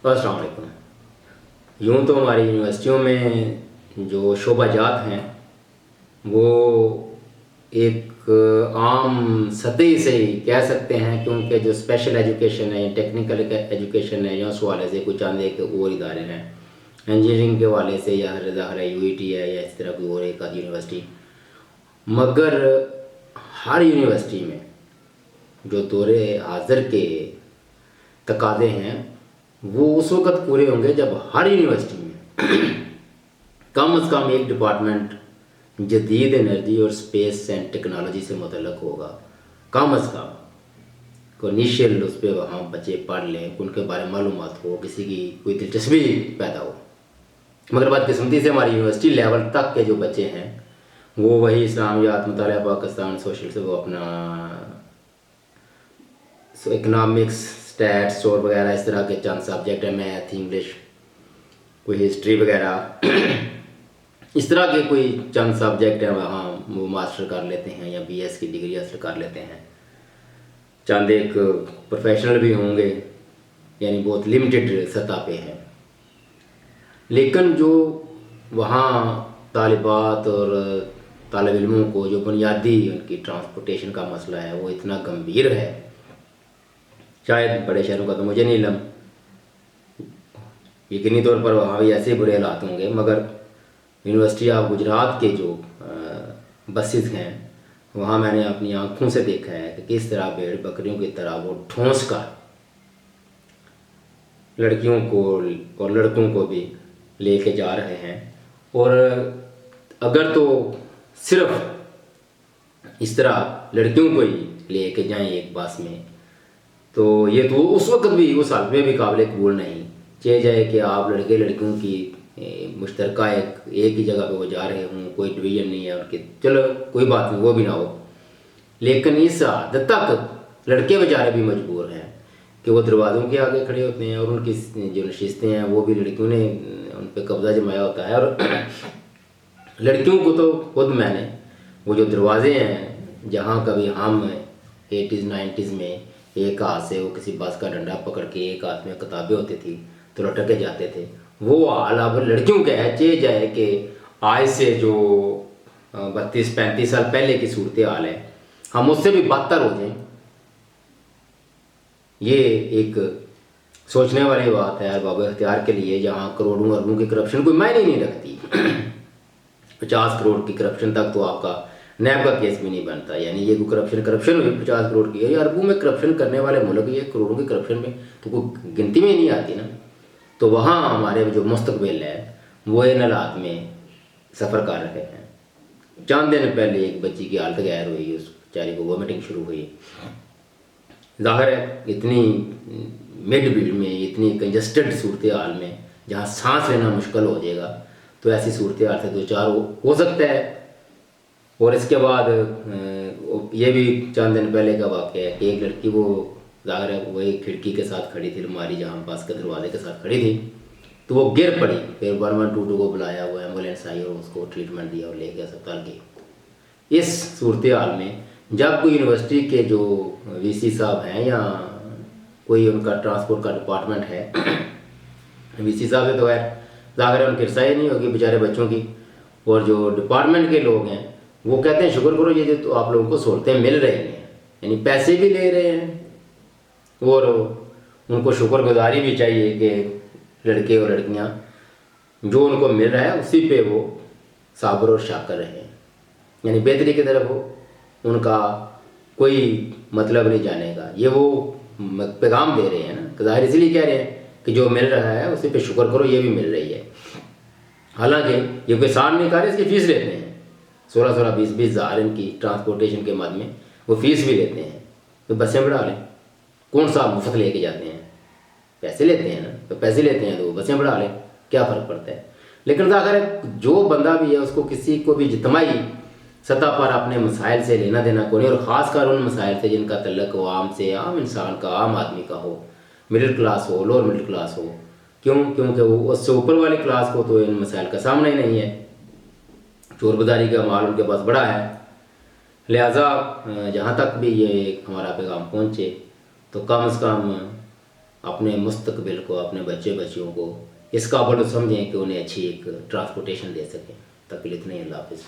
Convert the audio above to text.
अस्सलाम वालेकुम। यूँ तो हमारी यूनिवर्सिटियों में जो शोबाजात हैं वो एक आम सतह से ही कह सकते हैं, क्योंकि जो स्पेशल एजुकेशन है, टेक्निकल एजुकेशन है, या उस हवाले से कुछ चंद एक और इदारे हैं इंजीनियरिंग के हवाले से, या ज़ाहिर है यूईटी है, या इस तरह कोई और एक आधी यूनिवर्सिटी। मगर हर यूनिवर्सिटी में जो दौरे हाज़िर के तकाज़े हैं वो उस वक़्त पूरे होंगे जब हर यूनिवर्सिटी में कम से कम एक डिपार्टमेंट जदीद एनर्जी और स्पेस एंड टेक्नोलॉजी से मुतल्लक होगा। कम से कम को इनिशियल उस पर वहाँ बच्चे पढ़ लें, उनके बारे में मालूमात हो, किसी की कोई दिलचस्पी पैदा हो। मगर बदकिस्मती से हमारी यूनिवर्सिटी लेवल तक के जो बच्चे हैं वो वही इस्लामियात, मुताला पाकिस्तान, सोशल से वो अपना इकनॉमिक्स, स्टैट्स और वगैरह इस तरह के चंद सब्जेक्ट है, मैथ, इंग्लिश, कोई हिस्ट्री वगैरह इस तरह के कोई चंद सब्जेक्ट हैं वहाँ वो मास्टर कर लेते हैं या बीएस की डिग्री हासिल कर लेते हैं। चंद एक प्रोफेशनल भी होंगे, यानी बहुत लिमिटेड सतह पे हैं। लेकिन जो वहाँ तालिबात और तालिब इल्मों को जो बुनियादी उनकी ट्रांसपोर्टेशन का मसला है वो इतना गंभीर है, शायद बड़े शहरों का तो मुझे नहीं इल्म, यकीनी तौर पर वहाँ भी ऐसे बुरे हालात होंगे। मगर यूनिवर्सिटी ऑफ गुजरात के जो बसेस हैं वहाँ मैंने अपनी आँखों से देखा है कि किस तरह भेड़ बकरियों की तरह वो ठूंस कर लड़कियों को और लड़कों को भी लेके जा रहे हैं। और अगर तो सिर्फ इस तरह लड़कियों को ही लेके जाएं एक बस में, तो ये तो उस वक्त भी, उस हालत में भी काबिल कबूल नहीं। चाहे जाए कि आप लड़के लड़कियों की मुश्तरका एक ही जगह पे वो जा रहे हों, कोई डिवीज़न नहीं है उनके, चलो कोई बात नहीं, वो भी ना हो। लेकिन इस हद तक लड़के बेचारे भी मजबूर हैं कि वो दरवाज़ों के आगे खड़े होते हैं और उनकी जो नशिस्तें हैं वो भी लड़कियों ने उन पर कब्ज़ा जमाया होता है। और लड़कियों को तो खुद मैंने वो जो दरवाजे हैं जहाँ कभी हम 80s 90s में एक हाथ से वो किसी बस का डंडा पकड़ के एक हाथ में किताबें होती थी तो लटके जाते थे, वो हाल अब लड़कियों का है। चे जाए कि आज से जो 32-35 साल पहले की सूरत हाल है, हम उससे भी बदतर हो जाएं, ये एक सोचने वाली बात है बाब इख्तियार के लिए, जहाँ करोड़ों अरबों की करप्शन कोई मायने नहीं रखती। 50 करोड़ की करप्शन तक तो आपका नैब का केस भी नहीं बनता। यानी ये कोई करप्शन हुई 50 करोड़ की है, अरबों में करप्शन करने वाले मुल्क ये करोड़ों की करप्शन में तो कोई गिनती में ही नहीं आती ना। तो वहाँ हमारे जो मुस्तकबिल है वो इन हालात में सफ़र कर रहे हैं। चंद दिन पहले एक बच्ची की हालत गैर हुई, उस बेचारी को वोमिटिंग शुरू हुई। ज़ाहिर है इतनी मिड भीड़ में, इतनी कंजस्टेड सूरत हाल में जहाँ सांस लेना मुश्किल हो जाएगा, तो ऐसी सूरत हाल से दो चार हो सकता है। और इसके बाद ये भी चंद दिन पहले का वाक़या है कि एक लड़की वो ज़ाहिर है वही खिड़की के साथ खड़ी थी, अलमारी जहाँ बस के दरवाजे के साथ खड़ी थी, तो वो गिर पड़ी। फिर 112 को बुलाया, वो एम्बुलेंस आई और उसको ट्रीटमेंट दिया और ले गया अस्पताल गई। इस सूरत हाल में जब कोई यूनिवर्सिटी के जो वीसी साहब हैं या कोई उनका ट्रांसपोर्ट का डिपार्टमेंट है, वीसी साहब से तो है ज़ाहिर है उनकी रसाई नहीं होगी बेचारे बच्चों की, और जो डिपार्टमेंट के लोग हैं वो कहते हैं शुक्र करो ये जो तो आप लोगों को सहूलतें मिल रही हैं, यानी पैसे भी ले रहे हैं और उनको शुक्रगुजारी भी चाहिए कि लड़के और लड़कियां जो उनको मिल रहा है उसी पे वो साबर और शाकर रहे, यानी बेहतरी की तरफ हो, उनका कोई मतलब नहीं जाने का। ये वो पैगाम दे रहे हैं ना, ज़ाहिर इसलिए कह रहे हैं कि जो मिल रहा है उसी पे शुक्र करो, ये भी मिल रही है। हालांकि ये कोई साल नहीं कर रहे, इसकी फ़ीस लेते हैं 16-16, 20-20 हज़ार इनकी ट्रांसपोर्टेशन के मद में वो फ़ीस भी लेते हैं। तो बसें बढ़ा लें, कौन सा मुफ्त लेके जाते हैं, पैसे लेते हैं ना, तो पैसे लेते हैं तो बसें बढ़ा लें, क्या फ़र्क पड़ता है। लेकिन अगर जो बंदा भी है उसको किसी को भी जितमाही सतह पर अपने मसाइल से लेना देना को नहीं, और ख़ासकर उन मसाइल से जिनका तल्लक आम से, आम इंसान का, आम आदमी का हो, मिडिल क्लास हो, लोअर मिडिल क्लास हो, क्योंकि वो उससे ऊपर वाली क्लास को तो इन मसाइल का सामना ही नहीं है। चोर बाजारी का माल उनके पास बड़ा है। लिहाजा जहाँ तक भी ये हमारा पैगाम पहुँचे तो कम से कम अपने मुस्तकबिल को, अपने बच्चे बच्चियों को इस काबिल समझें कि उन्हें अच्छी एक ट्रांसपोर्टेशन दे सकें। तक इतना ही, अल्लाह हाफिज़।